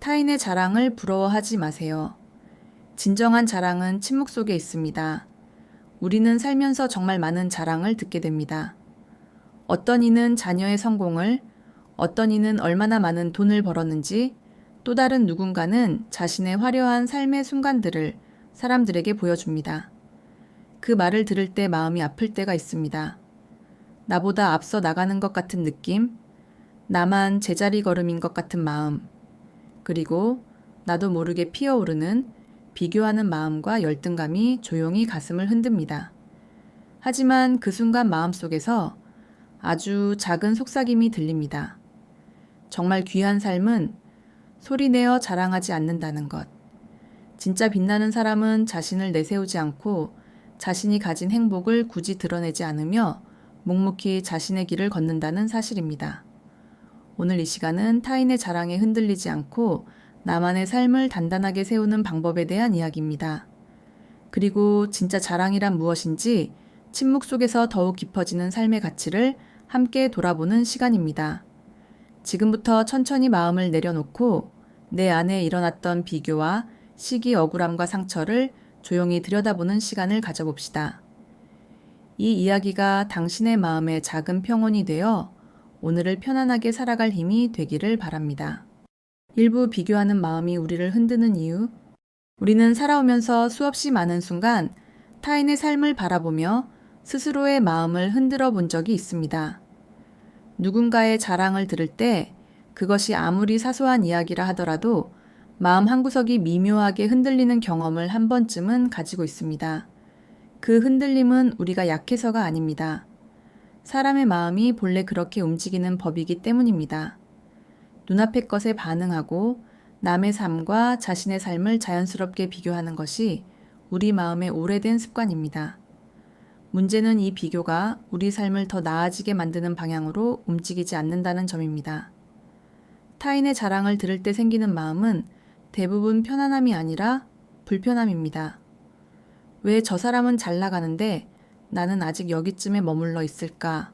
타인의 자랑을 부러워하지 마세요. 진정한 자랑은 침묵 속에 있습니다. 우리는 살면서 정말 많은 자랑을 듣게 됩니다. 어떤 이는 자녀의 성공을, 어떤 이는 얼마나 많은 돈을 벌었는지, 또 다른 누군가는 자신의 화려한 삶의 순간들을 사람들에게 보여줍니다. 그 말을 들을 때 마음이 아플 때가 있습니다. 나보다 앞서 나가는 것 같은 느낌, 나만 제자리 걸음인 것 같은 마음, 그리고 나도 모르게 피어오르는 비교하는 마음과 열등감이 조용히 가슴을 흔듭니다. 하지만 그 순간 마음속에서 아주 작은 속삭임이 들립니다. 정말 귀한 삶은 소리내어 자랑하지 않는다는 것. 진짜 빛나는 사람은 자신을 내세우지 않고 자신이 가진 행복을 굳이 드러내지 않으며 묵묵히 자신의 길을 걷는다는 사실입니다. 오늘 이 시간은 타인의 자랑에 흔들리지 않고 나만의 삶을 단단하게 세우는 방법에 대한 이야기입니다. 그리고 진짜 자랑이란 무엇인지 침묵 속에서 더욱 깊어지는 삶의 가치를 함께 돌아보는 시간입니다. 지금부터 천천히 마음을 내려놓고 내 안에 일어났던 비교와 시기, 억울함과 상처를 조용히 들여다보는 시간을 가져봅시다. 이 이야기가 당신의 마음에 작은 평온이 되어 오늘을 편안하게 살아갈 힘이 되기를 바랍니다. 일부 비교하는 마음이 우리를 흔드는 이유, 우리는 살아오면서 수없이 많은 순간 타인의 삶을 바라보며 스스로의 마음을 흔들어 본 적이 있습니다. 누군가의 자랑을 들을 때 그것이 아무리 사소한 이야기라 하더라도 마음 한구석이 미묘하게 흔들리는 경험을 한 번쯤은 가지고 있습니다. 그 흔들림은 우리가 약해서가 아닙니다. 사람의 마음이 본래 그렇게 움직이는 법이기 때문입니다. 눈앞의 것에 반응하고 남의 삶과 자신의 삶을 자연스럽게 비교하는 것이 우리 마음의 오래된 습관입니다. 문제는 이 비교가 우리 삶을 더 나아지게 만드는 방향으로 움직이지 않는다는 점입니다. 타인의 자랑을 들을 때 생기는 마음은 대부분 편안함이 아니라 불편함입니다. 왜 저 사람은 잘 나가는데 나는 아직 여기쯤에 머물러 있을까?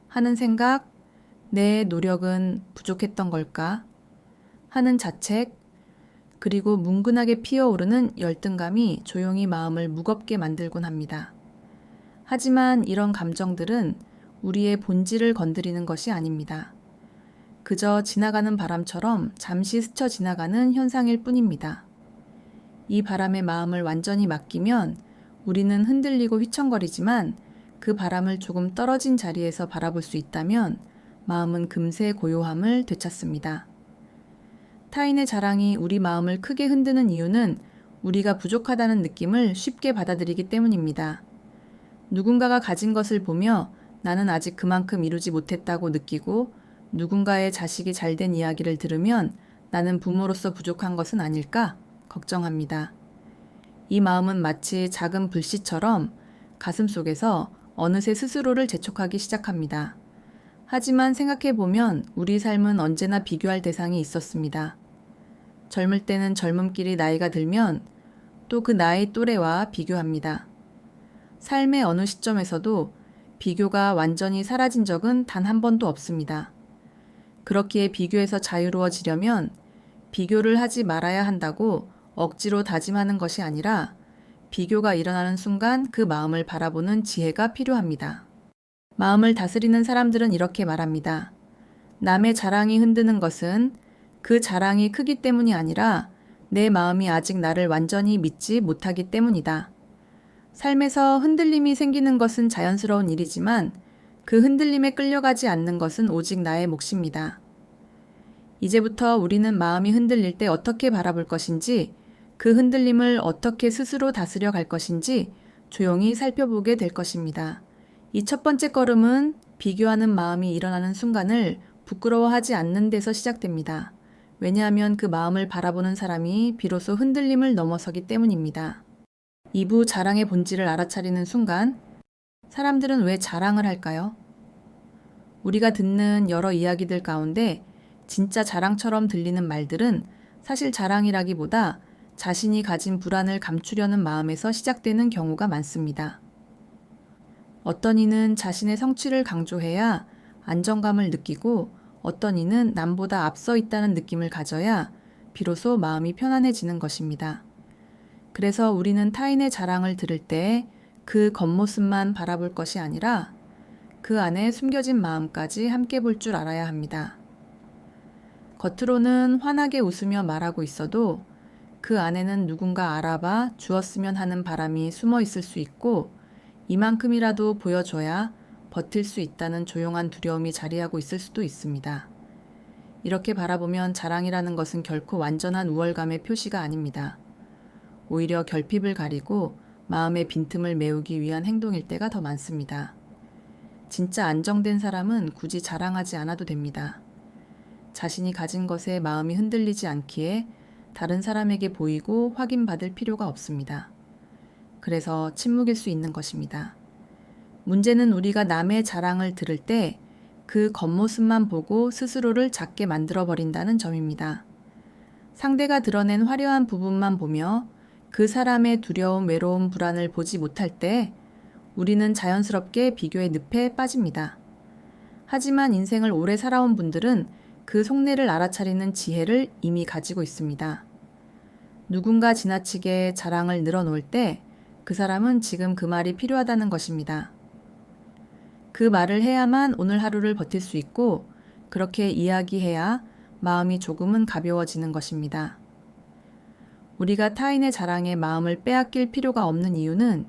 하는 생각, 내 노력은 부족했던 걸까? 하는 자책, 그리고 뭉근하게 피어오르는 열등감이 조용히 마음을 무겁게 만들곤 합니다. 하지만 이런 감정들은 우리의 본질을 건드리는 것이 아닙니다. 그저 지나가는 바람처럼 잠시 스쳐 지나가는 현상일 뿐입니다. 이 바람에 마음을 완전히 맡기면 우리는 흔들리고 휘청거리지만 그 바람을 조금 떨어진 자리에서 바라볼 수 있다면 마음은 금세 고요함을 되찾습니다. 타인의 자랑이 우리 마음을 크게 흔드는 이유는 우리가 부족하다는 느낌을 쉽게 받아들이기 때문입니다. 누군가가 가진 것을 보며 나는 아직 그만큼 이루지 못했다고 느끼고 누군가의 자식이 잘된 이야기를 들으면 나는 부모로서 부족한 것은 아닐까 걱정합니다. 이 마음은 마치 작은 불씨처럼 가슴 속에서 어느새 스스로를 재촉하기 시작합니다. 하지만 생각해보면 우리 삶은 언제나 비교할 대상이 있었습니다. 젊을 때는 젊음끼리 나이가 들면 또 그 나이 또래와 비교합니다. 삶의 어느 시점에서도 비교가 완전히 사라진 적은 단 한 번도 없습니다. 그렇기에 비교에서 자유로워지려면 비교를 하지 말아야 한다고 억지로 다짐하는 것이 아니라 비교가 일어나는 순간 그 마음을 바라보는 지혜가 필요합니다. 마음을 다스리는 사람들은 이렇게 말합니다. 남의 자랑이 흔드는 것은 그 자랑이 크기 때문이 아니라 내 마음이 아직 나를 완전히 믿지 못하기 때문이다. 삶에서 흔들림이 생기는 것은 자연스러운 일이지만 그 흔들림에 끌려가지 않는 것은 오직 나의 몫입니다. 이제부터 우리는 마음이 흔들릴 때 어떻게 바라볼 것인지, 그 흔들림을 어떻게 스스로 다스려 갈 것인지 조용히 살펴보게 될 것입니다. 이 첫 번째 걸음은 비교하는 마음이 일어나는 순간을 부끄러워하지 않는 데서 시작됩니다. 왜냐하면 그 마음을 바라보는 사람이 비로소 흔들림을 넘어서기 때문입니다. 2부 자랑의 본질을 알아차리는 순간, 사람들은 왜 자랑을 할까요? 우리가 듣는 여러 이야기들 가운데 진짜 자랑처럼 들리는 말들은 사실 자랑이라기보다 자신이 가진 불안을 감추려는 마음에서 시작되는 경우가 많습니다. 어떤 이는 자신의 성취를 강조해야 안정감을 느끼고 어떤 이는 남보다 앞서 있다는 느낌을 가져야 비로소 마음이 편안해지는 것입니다. 그래서 우리는 타인의 자랑을 들을 때 그 겉모습만 바라볼 것이 아니라 그 안에 숨겨진 마음까지 함께 볼 줄 알아야 합니다. 겉으로는 환하게 웃으며 말하고 있어도 그 안에는 누군가 알아봐 주었으면 하는 바람이 숨어 있을 수 있고 이만큼이라도 보여줘야 버틸 수 있다는 조용한 두려움이 자리하고 있을 수도 있습니다. 이렇게 바라보면 자랑이라는 것은 결코 완전한 우월감의 표시가 아닙니다. 오히려 결핍을 가리고 마음의 빈틈을 메우기 위한 행동일 때가 더 많습니다. 진짜 안정된 사람은 굳이 자랑하지 않아도 됩니다. 자신이 가진 것에 마음이 흔들리지 않기에 다른 사람에게 보이고 확인받을 필요가 없습니다. 그래서 침묵일 수 있는 것입니다. 문제는 우리가 남의 자랑을 들을 때 그 겉모습만 보고 스스로를 작게 만들어버린다는 점입니다. 상대가 드러낸 화려한 부분만 보며 그 사람의 두려움, 외로움, 불안을 보지 못할 때 우리는 자연스럽게 비교의 늪에 빠집니다. 하지만 인생을 오래 살아온 분들은 그 속내를 알아차리는 지혜를 이미 가지고 있습니다. 누군가 지나치게 자랑을 늘어놓을 때 그 사람은 지금 그 말이 필요하다는 것입니다. 그 말을 해야만 오늘 하루를 버틸 수 있고 그렇게 이야기해야 마음이 조금은 가벼워지는 것입니다. 우리가 타인의 자랑에 마음을 빼앗길 필요가 없는 이유는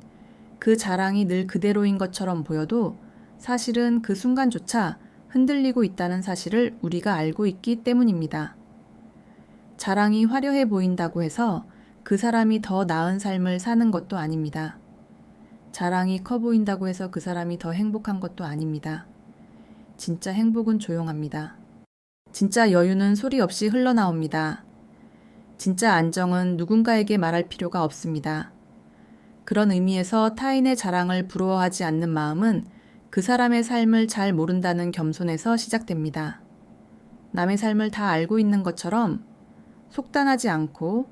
그 자랑이 늘 그대로인 것처럼 보여도 사실은 그 순간조차 흔들리고 있다는 사실을 우리가 알고 있기 때문입니다. 자랑이 화려해 보인다고 해서 그 사람이 더 나은 삶을 사는 것도 아닙니다. 자랑이 커 보인다고 해서 그 사람이 더 행복한 것도 아닙니다. 진짜 행복은 조용합니다. 진짜 여유는 소리 없이 흘러나옵니다. 진짜 안정은 누군가에게 말할 필요가 없습니다. 그런 의미에서 타인의 자랑을 부러워하지 않는 마음은 그 사람의 삶을 잘 모른다는 겸손에서 시작됩니다. 남의 삶을 다 알고 있는 것처럼 속단하지 않고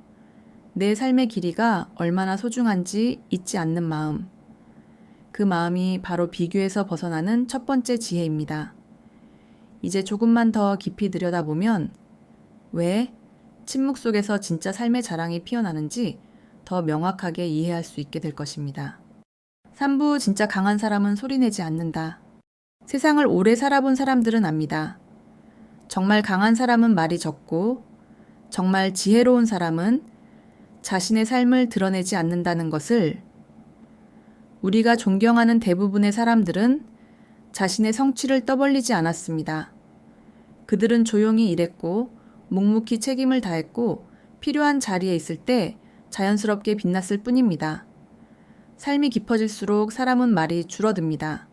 내 삶의 길이가 얼마나 소중한지 잊지 않는 마음. 그 마음이 바로 비교에서 벗어나는 첫 번째 지혜입니다. 이제 조금만 더 깊이 들여다보면 왜 침묵 속에서 진짜 삶의 자랑이 피어나는지 더 명확하게 이해할 수 있게 될 것입니다. 3부 진짜 강한 사람은 소리내지 않는다. 세상을 오래 살아본 사람들은 압니다. 정말 강한 사람은 말이 적고 정말 지혜로운 사람은 자신의 삶을 드러내지 않는다는 것을 우리가 존경하는 대부분의 사람들은 자신의 성취를 떠벌리지 않았습니다. 그들은 조용히 일했고 묵묵히 책임을 다했고 필요한 자리에 있을 때 자연스럽게 빛났을 뿐입니다. 삶이 깊어질수록 사람은 말이 줄어듭니다.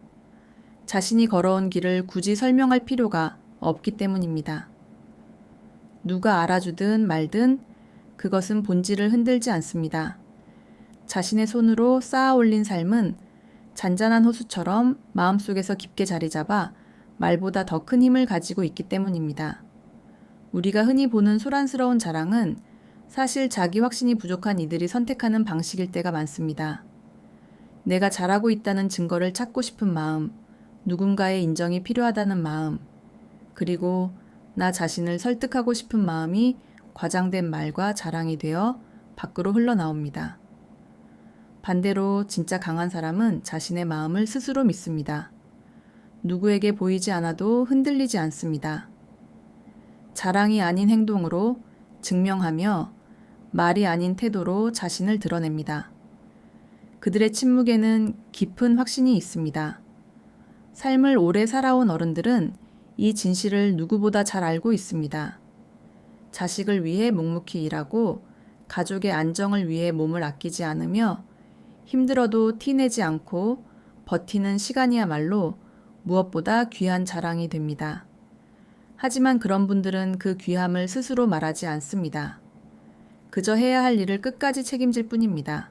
자신이 걸어온 길을 굳이 설명할 필요가 없기 때문입니다. 누가 알아주든 말든 그것은 본질을 흔들지 않습니다. 자신의 손으로 쌓아 올린 삶은 잔잔한 호수처럼 마음속에서 깊게 자리 잡아 말보다 더 큰 힘을 가지고 있기 때문입니다. 우리가 흔히 보는 소란스러운 자랑은 사실 자기 확신이 부족한 이들이 선택하는 방식일 때가 많습니다. 내가 잘하고 있다는 증거를 찾고 싶은 마음, 누군가의 인정이 필요하다는 마음, 그리고 나 자신을 설득하고 싶은 마음이 과장된 말과 자랑이 되어 밖으로 흘러나옵니다. 반대로 진짜 강한 사람은 자신의 마음을 스스로 믿습니다. 누구에게 보이지 않아도 흔들리지 않습니다. 자랑이 아닌 행동으로 증명하며 말이 아닌 태도로 자신을 드러냅니다. 그들의 침묵에는 깊은 확신이 있습니다. 삶을 오래 살아온 어른들은 이 진실을 누구보다 잘 알고 있습니다. 자식을 위해 묵묵히 일하고 가족의 안정을 위해 몸을 아끼지 않으며 힘들어도 티내지 않고 버티는 시간이야말로 무엇보다 귀한 자랑이 됩니다. 하지만 그런 분들은 그 귀함을 스스로 말하지 않습니다. 그저 해야 할 일을 끝까지 책임질 뿐입니다.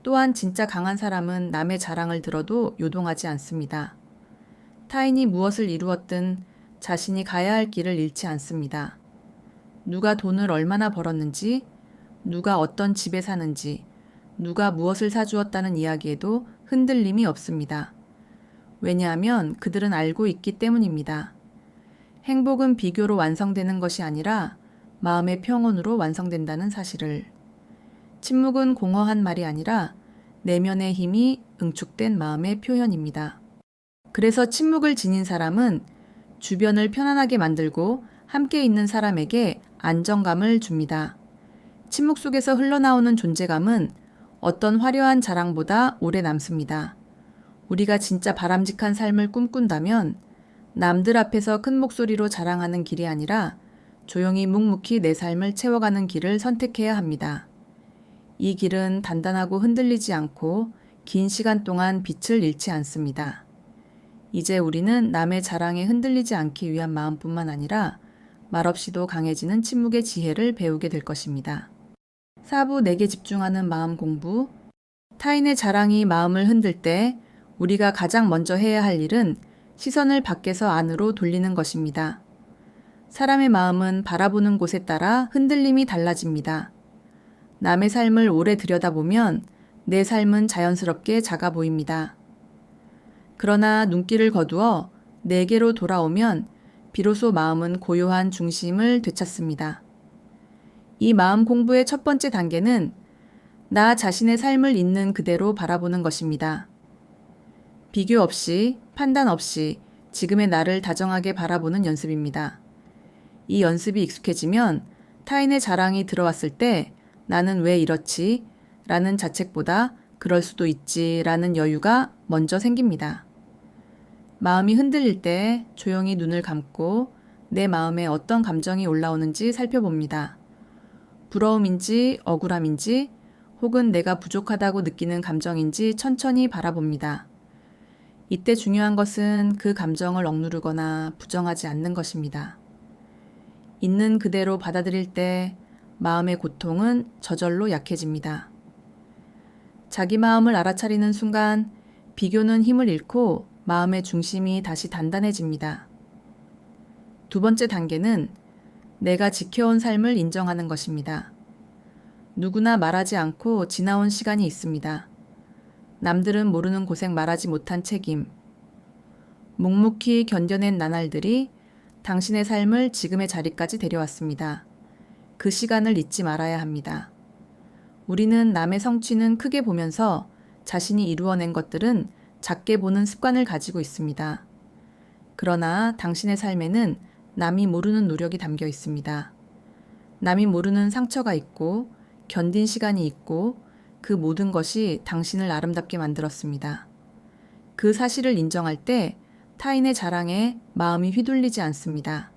또한 진짜 강한 사람은 남의 자랑을 들어도 요동하지 않습니다. 타인이 무엇을 이루었든 자신이 가야 할 길을 잃지 않습니다. 누가 돈을 얼마나 벌었는지, 누가 어떤 집에 사는지, 누가 무엇을 사주었다는 이야기에도 흔들림이 없습니다. 왜냐하면 그들은 알고 있기 때문입니다. 행복은 비교로 완성되는 것이 아니라 마음의 평온으로 완성된다는 사실을. 침묵은 공허한 말이 아니라 내면의 힘이 응축된 마음의 표현입니다. 그래서 침묵을 지닌 사람은 주변을 편안하게 만들고 함께 있는 사람에게 안정감을 줍니다. 침묵 속에서 흘러나오는 존재감은 어떤 화려한 자랑보다 오래 남습니다. 우리가 진짜 바람직한 삶을 꿈꾼다면 남들 앞에서 큰 목소리로 자랑하는 길이 아니라 조용히 묵묵히 내 삶을 채워가는 길을 선택해야 합니다. 이 길은 단단하고 흔들리지 않고 긴 시간 동안 빛을 잃지 않습니다. 이제 우리는 남의 자랑에 흔들리지 않기 위한 마음뿐만 아니라 말없이도 강해지는 침묵의 지혜를 배우게 될 것입니다. 4부 내게 집중하는 마음 공부. 타인의 자랑이 마음을 흔들 때 우리가 가장 먼저 해야 할 일은 시선을 밖에서 안으로 돌리는 것입니다. 사람의 마음은 바라보는 곳에 따라 흔들림이 달라집니다. 남의 삶을 오래 들여다보면 내 삶은 자연스럽게 작아 보입니다. 그러나 눈길을 거두어 내게로 돌아오면 비로소 마음은 고요한 중심을 되찾습니다. 이 마음 공부의 첫 번째 단계는 나 자신의 삶을 있는 그대로 바라보는 것입니다. 비교 없이, 판단 없이 지금의 나를 다정하게 바라보는 연습입니다. 이 연습이 익숙해지면 타인의 자랑이 들어왔을 때 나는 왜 이렇지? 라는 자책보다 그럴 수도 있지 라는 여유가 먼저 생깁니다. 마음이 흔들릴 때 조용히 눈을 감고 내 마음에 어떤 감정이 올라오는지 살펴봅니다. 부러움인지 억울함인지 혹은 내가 부족하다고 느끼는 감정인지 천천히 바라봅니다. 이때 중요한 것은 그 감정을 억누르거나 부정하지 않는 것입니다. 있는 그대로 받아들일 때 마음의 고통은 저절로 약해집니다. 자기 마음을 알아차리는 순간 비교는 힘을 잃고 마음의 중심이 다시 단단해집니다. 두 번째 단계는 내가 지켜온 삶을 인정하는 것입니다. 누구나 말하지 않고 지나온 시간이 있습니다. 남들은 모르는 고생 말하지 못한 책임. 묵묵히 견뎌낸 나날들이 당신의 삶을 지금의 자리까지 데려왔습니다. 그 시간을 잊지 말아야 합니다. 우리는 남의 성취는 크게 보면서 자신이 이루어낸 것들은 작게 보는 습관을 가지고 있습니다. 그러나 당신의 삶에는 남이 모르는 노력이 담겨 있습니다. 남이 모르는 상처가 있고 견딘 시간이 있고 그 모든 것이 당신을 아름답게 만들었습니다. 그 사실을 인정할 때 타인의 자랑에 마음이 휘둘리지 않습니다.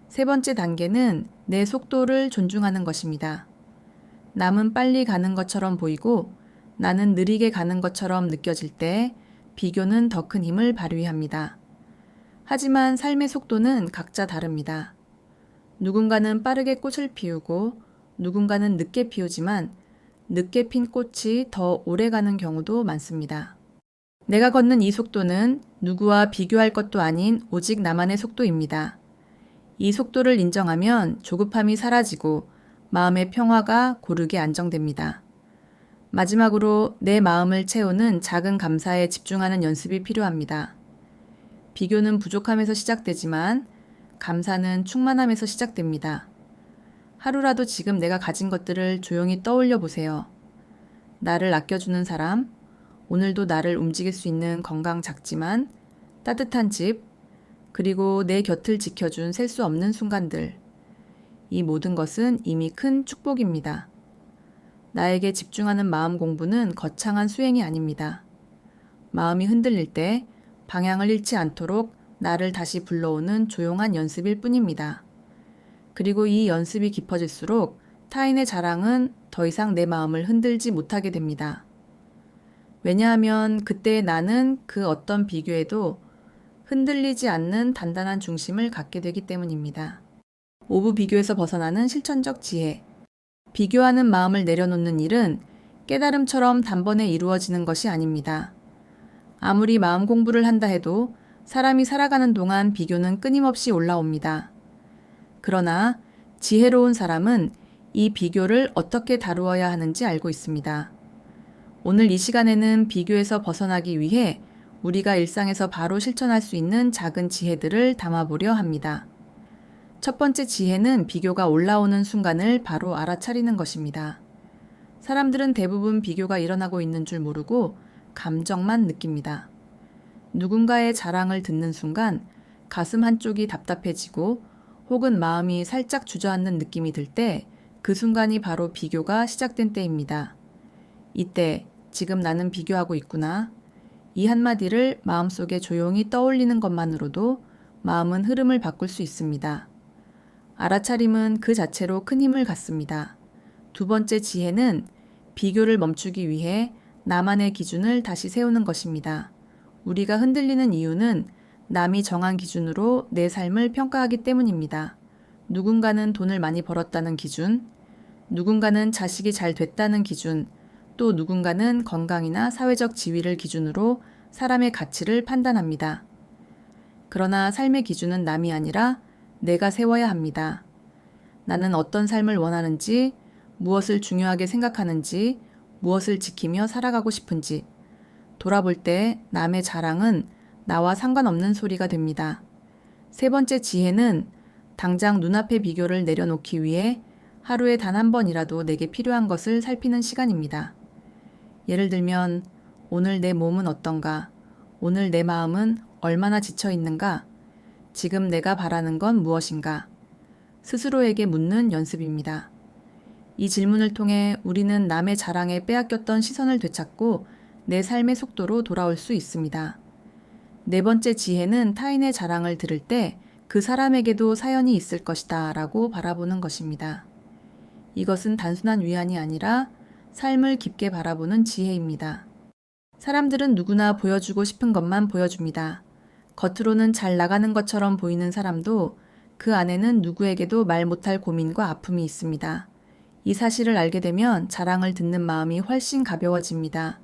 세 번째 단계는 내 속도를 존중하는 것입니다. 남은 빨리 가는 것처럼 보이고 나는 느리게 가는 것처럼 느껴질 때 비교는 더 큰 힘을 발휘합니다. 하지만 삶의 속도는 각자 다릅니다. 누군가는 빠르게 꽃을 피우고 누군가는 늦게 피우지만 늦게 핀 꽃이 더 오래 가는 경우도 많습니다. 내가 걷는 이 속도는 누구와 비교할 것도 아닌 오직 나만의 속도입니다. 이 속도를 인정하면 조급함이 사라지고 마음의 평화가 고르게 안정됩니다. 마지막으로 내 마음을 채우는 작은 감사에 집중하는 연습이 필요합니다. 비교는 부족함에서 시작되지만 감사는 충만함에서 시작됩니다. 하루라도 지금 내가 가진 것들을 조용히 떠올려 보세요. 나를 아껴주는 사람, 오늘도 나를 움직일 수 있는 건강 작지만 따뜻한 집, 그리고 내 곁을 지켜준 셀 수 없는 순간들. 이 모든 것은 이미 큰 축복입니다. 나에게 집중하는 마음 공부는 거창한 수행이 아닙니다. 마음이 흔들릴 때 방향을 잃지 않도록 나를 다시 불러오는 조용한 연습일 뿐입니다. 그리고 이 연습이 깊어질수록 타인의 자랑은 더 이상 내 마음을 흔들지 못하게 됩니다. 왜냐하면 그때의 나는 그 어떤 비교에도 흔들리지 않는 단단한 중심을 갖게 되기 때문입니다. 오브 비교에서 벗어나는 실천적 지혜. 비교하는 마음을 내려놓는 일은 깨달음처럼 단번에 이루어지는 것이 아닙니다. 아무리 마음 공부를 한다 해도 사람이 살아가는 동안 비교는 끊임없이 올라옵니다. 그러나 지혜로운 사람은 이 비교를 어떻게 다루어야 하는지 알고 있습니다. 오늘 이 시간에는 비교에서 벗어나기 위해 우리가 일상에서 바로 실천할 수 있는 작은 지혜들을 담아보려 합니다. 첫 번째 지혜는 비교가 올라오는 순간을 바로 알아차리는 것입니다. 사람들은 대부분 비교가 일어나고 있는 줄 모르고 감정만 느낍니다. 누군가의 자랑을 듣는 순간 가슴 한쪽이 답답해지고 혹은 마음이 살짝 주저앉는 느낌이 들 때 그 순간이 바로 비교가 시작된 때입니다. 이때 지금 나는 비교하고 있구나. 이 한마디를 마음속에 조용히 떠올리는 것만으로도 마음은 흐름을 바꿀 수 있습니다. 알아차림은 그 자체로 큰 힘을 갖습니다. 두 번째 지혜는 비교를 멈추기 위해 나만의 기준을 다시 세우는 것입니다. 우리가 흔들리는 이유는 남이 정한 기준으로 내 삶을 평가하기 때문입니다. 누군가는 돈을 많이 벌었다는 기준, 누군가는 자식이 잘 됐다는 기준, 또 누군가는 건강이나 사회적 지위를 기준으로 사람의 가치를 판단합니다. 그러나 삶의 기준은 남이 아니라 내가 세워야 합니다. 나는 어떤 삶을 원하는지, 무엇을 중요하게 생각하는지, 무엇을 지키며 살아가고 싶은지, 돌아볼 때 남의 자랑은 나와 상관없는 소리가 됩니다. 세 번째 지혜는 당장 눈앞의 비교를 내려놓기 위해 하루에 단 한 번이라도 내게 필요한 것을 살피는 시간입니다. 예를 들면 오늘 내 몸은 어떤가? 오늘 내 마음은 얼마나 지쳐 있는가? 지금 내가 바라는 건 무엇인가? 스스로에게 묻는 연습입니다. 이 질문을 통해 우리는 남의 자랑에 빼앗겼던 시선을 되찾고 내 삶의 속도로 돌아올 수 있습니다. 네 번째 지혜는 타인의 자랑을 들을 때 그 사람에게도 사연이 있을 것이다 라고 바라보는 것입니다. 이것은 단순한 위안이 아니라 삶을 깊게 바라보는 지혜입니다. 사람들은 누구나 보여주고 싶은 것만 보여줍니다. 겉으로는 잘 나가는 것처럼 보이는 사람도 그 안에는 누구에게도 말 못할 고민과 아픔이 있습니다. 이 사실을 알게 되면 자랑을 듣는 마음이 훨씬 가벼워집니다.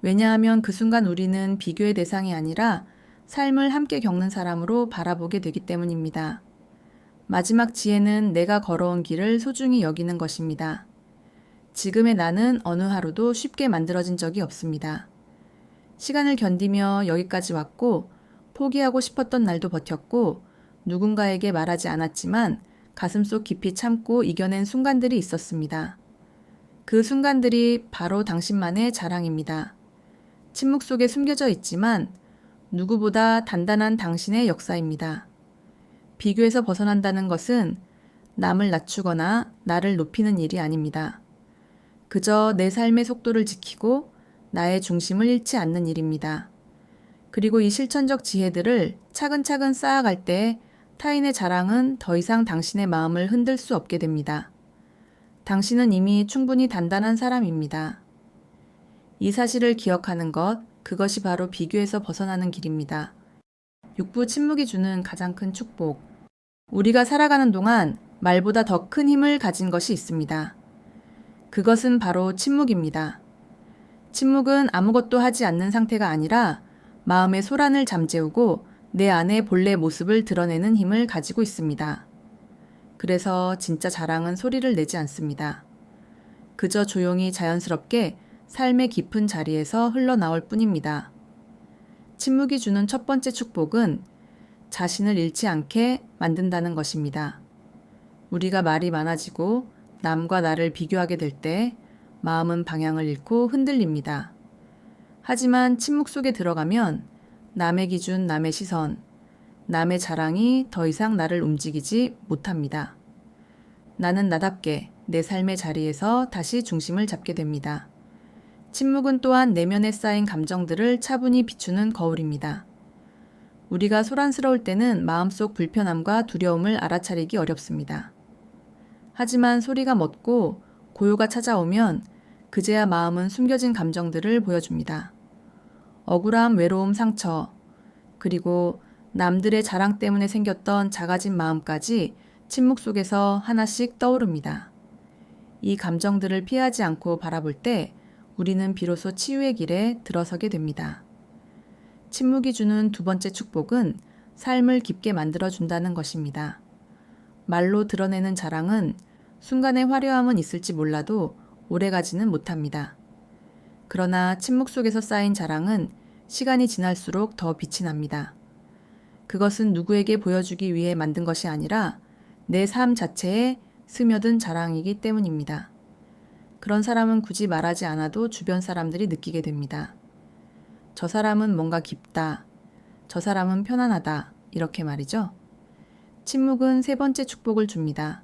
왜냐하면 그 순간 우리는 비교의 대상이 아니라 삶을 함께 겪는 사람으로 바라보게 되기 때문입니다. 마지막 지혜는 내가 걸어온 길을 소중히 여기는 것입니다. 지금의 나는 어느 하루도 쉽게 만들어진 적이 없습니다. 시간을 견디며 여기까지 왔고 포기하고 싶었던 날도 버텼고 누군가에게 말하지 않았지만 가슴속 깊이 참고 이겨낸 순간들이 있었습니다. 그 순간들이 바로 당신만의 자랑입니다. 침묵 속에 숨겨져 있지만 누구보다 단단한 당신의 역사입니다. 비교에서 벗어난다는 것은 남을 낮추거나 나를 높이는 일이 아닙니다. 그저 내 삶의 속도를 지키고 나의 중심을 잃지 않는 일입니다. 그리고 이 실천적 지혜들을 차근차근 쌓아갈 때 타인의 자랑은 더 이상 당신의 마음을 흔들 수 없게 됩니다. 당신은 이미 충분히 단단한 사람입니다. 이 사실을 기억하는 것, 그것이 바로 비교에서 벗어나는 길입니다. 육부 침묵이 주는 가장 큰 축복. 우리가 살아가는 동안 말보다 더 큰 힘을 가진 것이 있습니다. 그것은 바로 침묵입니다. 침묵은 아무것도 하지 않는 상태가 아니라 마음의 소란을 잠재우고 내 안의 본래 모습을 드러내는 힘을 가지고 있습니다. 그래서 진짜 자랑은 소리를 내지 않습니다. 그저 조용히 자연스럽게 삶의 깊은 자리에서 흘러나올 뿐입니다. 침묵이 주는 첫 번째 축복은 자신을 잃지 않게 만든다는 것입니다. 우리가 말이 많아지고 남과 나를 비교하게 될 때 마음은 방향을 잃고 흔들립니다. 하지만 침묵 속에 들어가면 남의 기준, 남의 시선, 남의 자랑이 더 이상 나를 움직이지 못합니다. 나는 나답게 내 삶의 자리에서 다시 중심을 잡게 됩니다. 침묵은 또한 내면에 쌓인 감정들을 차분히 비추는 거울입니다. 우리가 소란스러울 때는 마음속 불편함과 두려움을 알아차리기 어렵습니다. 하지만 소리가 멎고 고요가 찾아오면 그제야 마음은 숨겨진 감정들을 보여줍니다. 억울함, 외로움, 상처, 그리고 남들의 자랑 때문에 생겼던 작아진 마음까지 침묵 속에서 하나씩 떠오릅니다. 이 감정들을 피하지 않고 바라볼 때 우리는 비로소 치유의 길에 들어서게 됩니다. 침묵이 주는 두 번째 축복은 삶을 깊게 만들어준다는 것입니다. 말로 드러내는 자랑은 순간의 화려함은 있을지 몰라도 오래가지는 못합니다. 그러나 침묵 속에서 쌓인 자랑은 시간이 지날수록 더 빛이 납니다. 그것은 누구에게 보여주기 위해 만든 것이 아니라 내 삶 자체에 스며든 자랑이기 때문입니다. 그런 사람은 굳이 말하지 않아도 주변 사람들이 느끼게 됩니다. 저 사람은 뭔가 깊다. 저 사람은 편안하다. 이렇게 말이죠. 침묵은 세 번째 축복을 줍니다.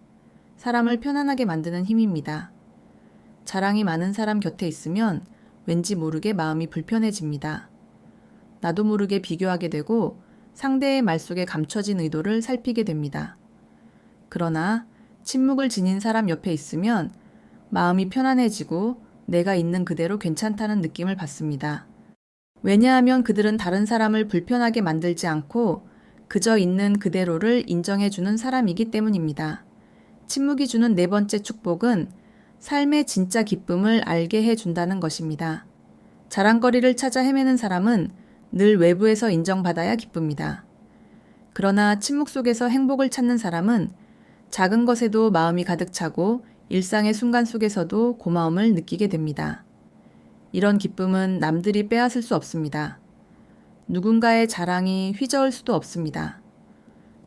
사람을 편안하게 만드는 힘입니다. 자랑이 많은 사람 곁에 있으면 왠지 모르게 마음이 불편해집니다. 나도 모르게 비교하게 되고 상대의 말 속에 감춰진 의도를 살피게 됩니다. 그러나 침묵을 지닌 사람 옆에 있으면 마음이 편안해지고 내가 있는 그대로 괜찮다는 느낌을 받습니다. 왜냐하면 그들은 다른 사람을 불편하게 만들지 않고 그저 있는 그대로를 인정해주는 사람이기 때문입니다. 침묵이 주는 네 번째 축복은 삶의 진짜 기쁨을 알게 해준다는 것입니다. 자랑거리를 찾아 헤매는 사람은 늘 외부에서 인정받아야 기쁩니다. 그러나 침묵 속에서 행복을 찾는 사람은 작은 것에도 마음이 가득 차고 일상의 순간 속에서도 고마움을 느끼게 됩니다. 이런 기쁨은 남들이 빼앗을 수 없습니다. 누군가의 자랑이 휘저을 수도 없습니다.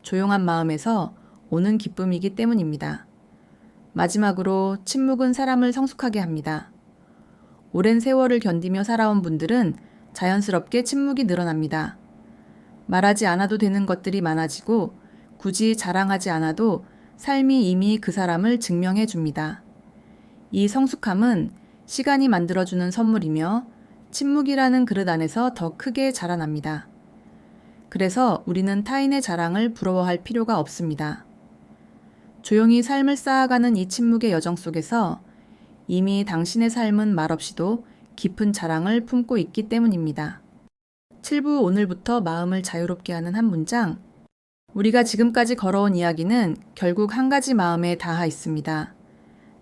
조용한 마음에서 오는 기쁨이기 때문입니다. 마지막으로 침묵은 사람을 성숙하게 합니다. 오랜 세월을 견디며 살아온 분들은 자연스럽게 침묵이 늘어납니다. 말하지 않아도 되는 것들이 많아지고 굳이 자랑하지 않아도 삶이 이미 그 사람을 증명해 줍니다. 이 성숙함은 시간이 만들어주는 선물이며 침묵이라는 그릇 안에서 더 크게 자라납니다. 그래서 우리는 타인의 자랑을 부러워할 필요가 없습니다. 조용히 삶을 쌓아가는 이 침묵의 여정 속에서 이미 당신의 삶은 말없이도 깊은 자랑을 품고 있기 때문입니다. 7부 오늘부터 마음을 자유롭게 하는 한 문장. 우리가 지금까지 걸어온 이야기는 결국 한 가지 마음에 닿아 있습니다.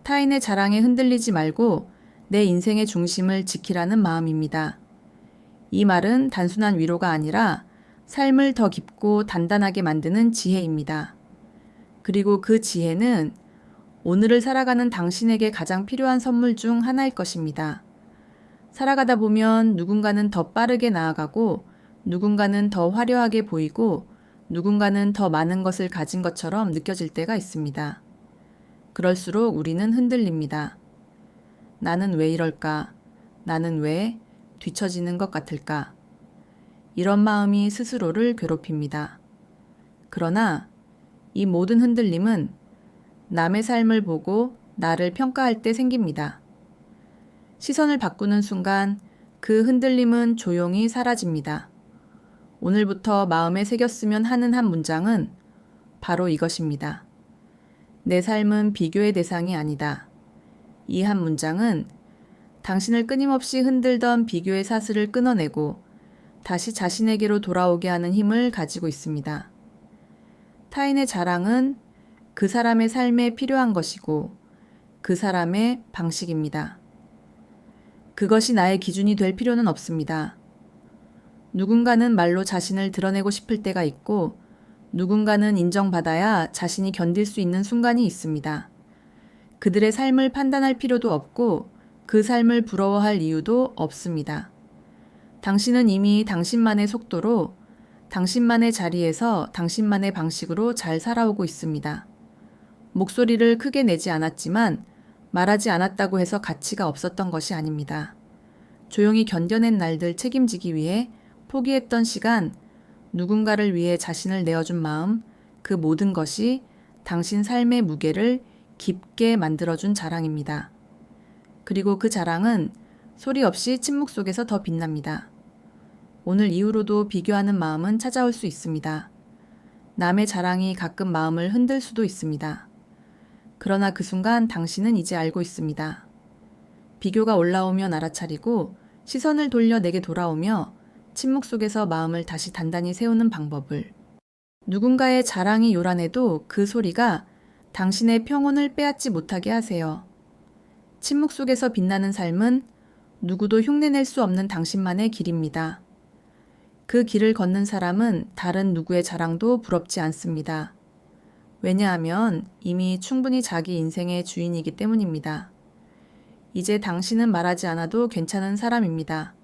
타인의 자랑에 흔들리지 말고 내 인생의 중심을 지키라는 마음입니다. 이 말은 단순한 위로가 아니라 삶을 더 깊고 단단하게 만드는 지혜입니다. 그리고 그 지혜는 오늘을 살아가는 당신에게 가장 필요한 선물 중 하나일 것입니다. 살아가다 보면 누군가는 더 빠르게 나아가고 누군가는 더 화려하게 보이고 누군가는 더 많은 것을 가진 것처럼 느껴질 때가 있습니다. 그럴수록 우리는 흔들립니다. 나는 왜 이럴까? 나는 왜 뒤처지는 것 같을까? 이런 마음이 스스로를 괴롭힙니다. 그러나 이 모든 흔들림은 남의 삶을 보고 나를 평가할 때 생깁니다. 시선을 바꾸는 순간 그 흔들림은 조용히 사라집니다. 오늘부터 마음에 새겼으면 하는 한 문장은 바로 이것입니다. 내 삶은 비교의 대상이 아니다. 이 한 문장은 당신을 끊임없이 흔들던 비교의 사슬을 끊어내고 다시 자신에게로 돌아오게 하는 힘을 가지고 있습니다. 타인의 자랑은 그 사람의 삶에 필요한 것이고 그 사람의 방식입니다. 그것이 나의 기준이 될 필요는 없습니다. 누군가는 말로 자신을 드러내고 싶을 때가 있고 누군가는 인정받아야 자신이 견딜 수 있는 순간이 있습니다. 그들의 삶을 판단할 필요도 없고 그 삶을 부러워할 이유도 없습니다. 당신은 이미 당신만의 속도로 당신만의 자리에서 당신만의 방식으로 잘 살아오고 있습니다. 목소리를 크게 내지 않았지만 말하지 않았다고 해서 가치가 없었던 것이 아닙니다. 조용히 견뎌낸 날들 책임지기 위해 포기했던 시간, 누군가를 위해 자신을 내어준 마음, 그 모든 것이 당신 삶의 무게를 깊게 만들어준 자랑입니다. 그리고 그 자랑은 소리 없이 침묵 속에서 더 빛납니다. 오늘 이후로도 비교하는 마음은 찾아올 수 있습니다. 남의 자랑이 가끔 마음을 흔들 수도 있습니다. 그러나 그 순간 당신은 이제 알고 있습니다. 비교가 올라오면 알아차리고 시선을 돌려 내게 돌아오며 침묵 속에서 마음을 다시 단단히 세우는 방법을. 누군가의 자랑이 요란해도 그 소리가 당신의 평온을 빼앗지 못하게 하세요. 침묵 속에서 빛나는 삶은 누구도 흉내낼 수 없는 당신만의 길입니다. 그 길을 걷는 사람은 다른 누구의 자랑도 부럽지 않습니다. 왜냐하면 이미 충분히 자기 인생의 주인이기 때문입니다. 이제 당신은 말하지 않아도 괜찮은 사람입니다.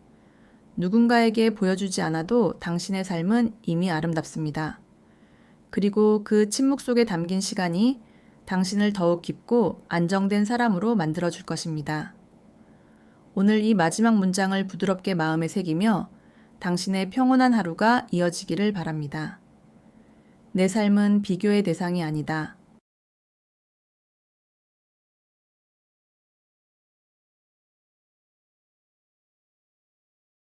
누군가에게 보여주지 않아도 당신의 삶은 이미 아름답습니다. 그리고 그 침묵 속에 담긴 시간이 당신을 더욱 깊고 안정된 사람으로 만들어줄 것입니다. 오늘 이 마지막 문장을 부드럽게 마음에 새기며 당신의 평온한 하루가 이어지기를 바랍니다. 내 삶은 비교의 대상이 아니다.